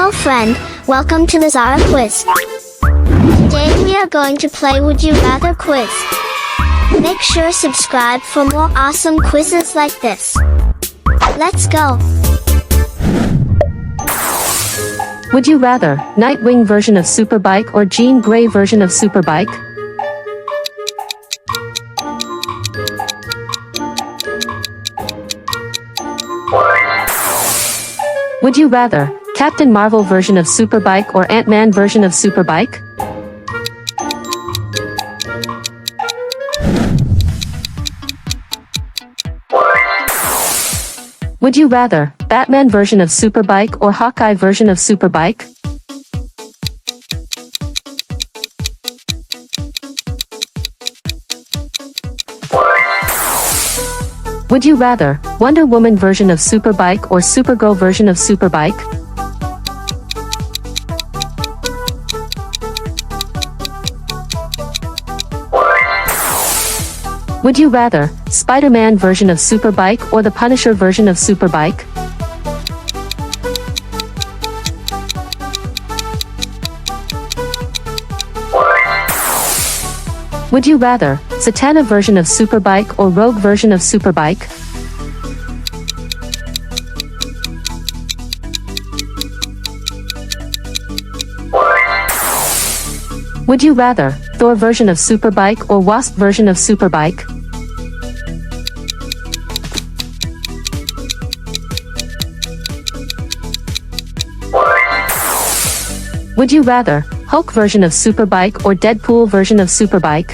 Hello friend, welcome to the Zara quiz. Today we are going to play Would You Rather quiz. Make sure subscribe for more awesome quizzes like this. Let's go. Would you rather Nightwing version of Superbike or Jean Grey version of Superbike? Would you rather Captain Marvel version of Superbike or Ant-Man version of Superbike? Would you rather Batman version of Superbike or Hawkeye version of Superbike? Would you rather Wonder Woman version of Superbike or Supergirl version of Superbike? Would you rather Spider-Man version of Superbike or the Punisher version of Superbike? Would you rather Zatanna version of Superbike or Rogue version of Superbike? Would you rather Thor version of Superbike or Wasp version of Superbike? Would you rather Hulk version of Superbike or Deadpool version of Superbike?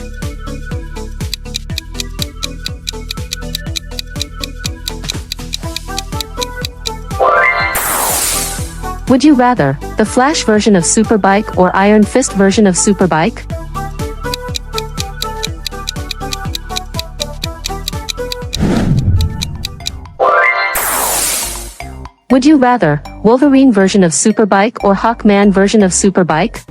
Would you rather the Flash version of Superbike or Iron Fist version of Superbike? Would you rather Wolverine version of Superbike or Hawkman version of Superbike?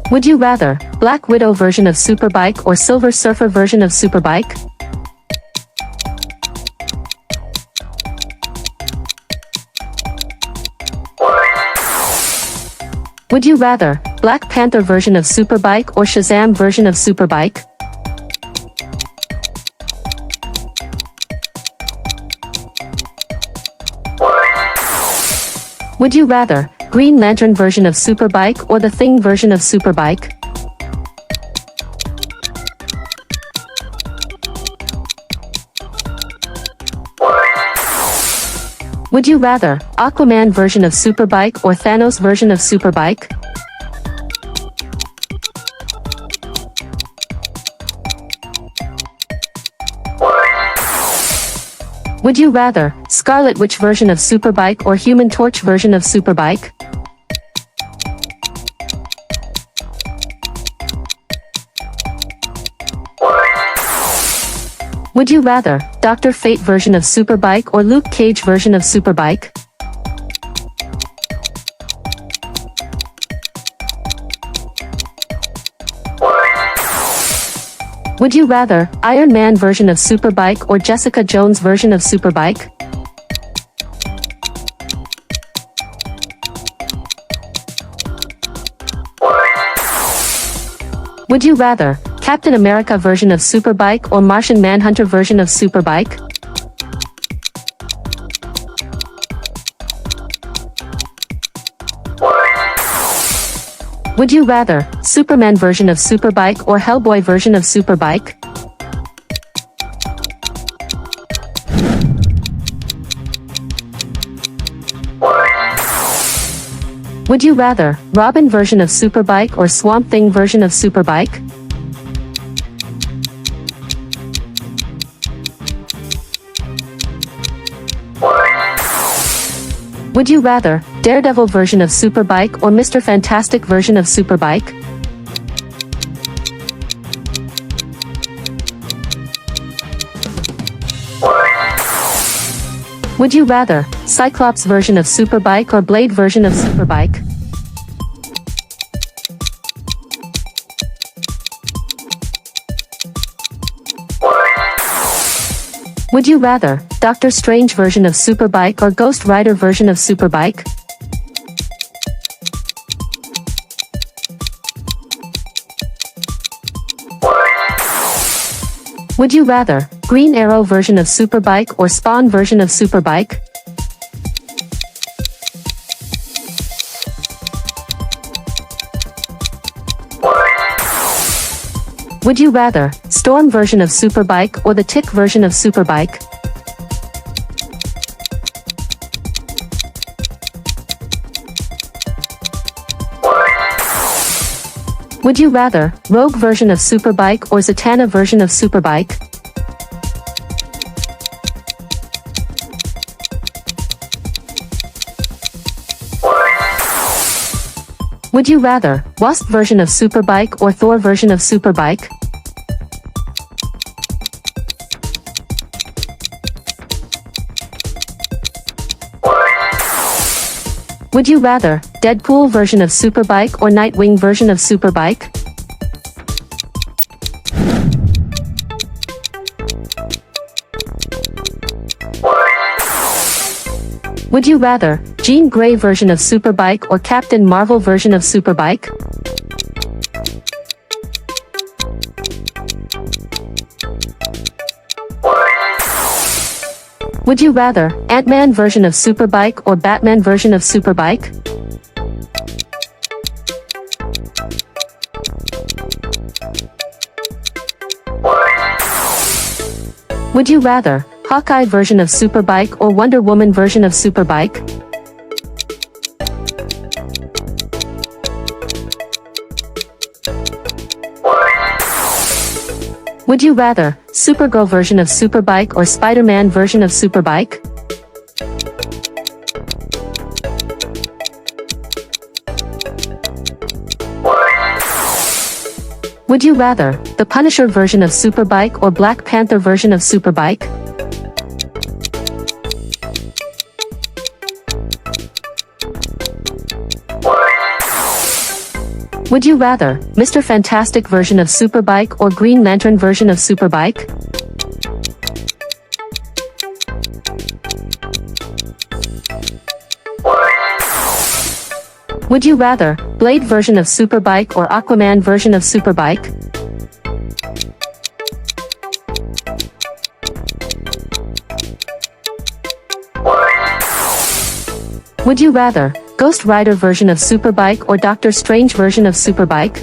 Would you rather Black Widow version of Superbike or Silver Surfer version of Superbike? Would you rather Black Panther version of Superbike or Shazam version of Superbike? Would you rather Green Lantern version of Superbike or the Thing version of Superbike? Would you rather Aquaman version of Superbike or Thanos version of Superbike? Would you rather Scarlet Witch version of Superbike or Human Torch version of Superbike? Would you rather Dr. Fate version of Superbike or Luke Cage version of Superbike? Would you rather Iron Man version of Superbike or Jessica Jones version of Superbike? Would you rather Captain America version of Superbike or Martian Manhunter version of Superbike? Would you rather Superman version of Superbike or Hellboy version of Superbike? Would you rather Robin version of Superbike or Swamp Thing version of Superbike? Would you rather Daredevil version of Superbike or Mr. Fantastic version of Superbike? Would you rather Cyclops version of Superbike or Blade version of Superbike? Would you rather Doctor Strange version of Superbike or Ghost Rider version of Superbike? Would you rather Green Arrow version of Superbike or Spawn version of Superbike? Would you rather Storm version of Superbike or the Tick version of Superbike? Would you rather Rogue version of Superbike or Zatanna version of Superbike? Would you rather Wasp version of Superbike or Thor version of Superbike? Would you rather Deadpool version of Superbike or Nightwing version of Superbike? Would you rather Jean Grey version of Superbike or Captain Marvel version of Superbike? Would you rather Ant-Man version of Superbike or Batman version of Superbike? Would you rather Hawkeye version of Superbike or Wonder Woman version of Superbike? Would you rather Supergirl version of Superbike or Spider-Man version of Superbike? Would you rather the Punisher version of Superbike or Black Panther version of Superbike? Would you rather Mr. Fantastic version of Superbike or Green Lantern version of Superbike? Would you rather Blade version of Superbike or Aquaman version of Superbike? Would you rather Ghost Rider version of Superbike or Doctor Strange version of Superbike?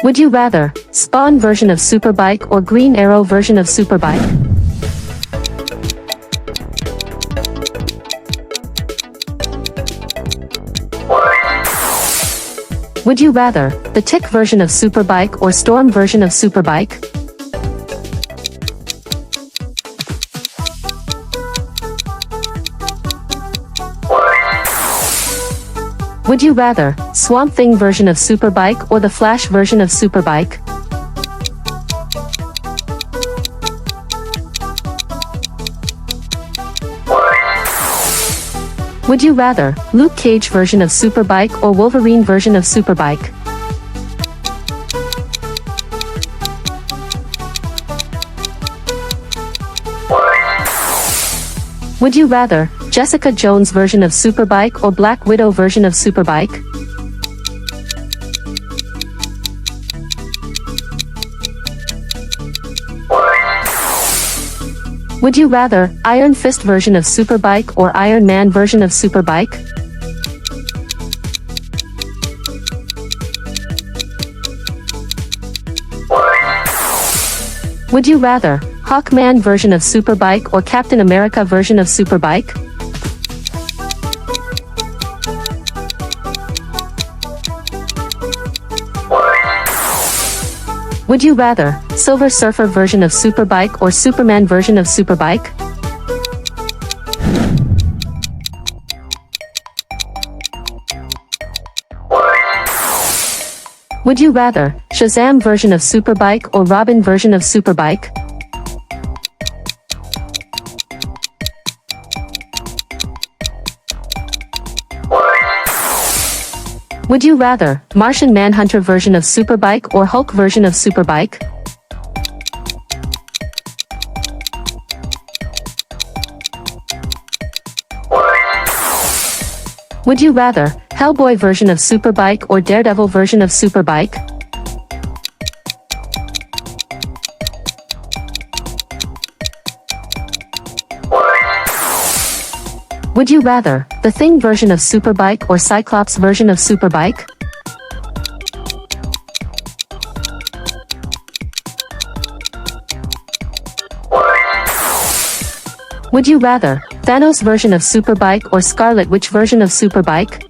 Would you rather Spawn version of Superbike or Green Arrow version of Superbike? Would you rather the Tick version of Superbike or Storm version of Superbike? Would you rather Swamp Thing version of Superbike or the Flash version of Superbike? Would you rather Luke Cage version of Superbike or Wolverine version of Superbike? Would you rather Jessica Jones version of Superbike or Black Widow version of Superbike? Would you rather Iron Fist version of Superbike or Iron Man version of Superbike? Would you rather Hawkman version of Superbike or Captain America version of Superbike? Would you rather Silver Surfer version of Superbike or Superman version of Superbike? Would you rather Shazam version of Superbike or Robin version of Superbike? Would you rather Martian Manhunter version of Superbike or Hulk version of Superbike? Would you rather Hellboy version of Superbike or Daredevil version of Superbike? Would you rather The Thing version of Superbike or Cyclops version of Superbike? Would you rather Thanos version of Superbike or Scarlet Witch version of Superbike?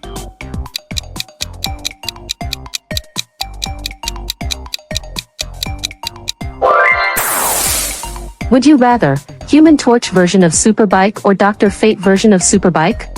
Would you rather Human Torch version of Superbike or Dr. Fate version of Superbike?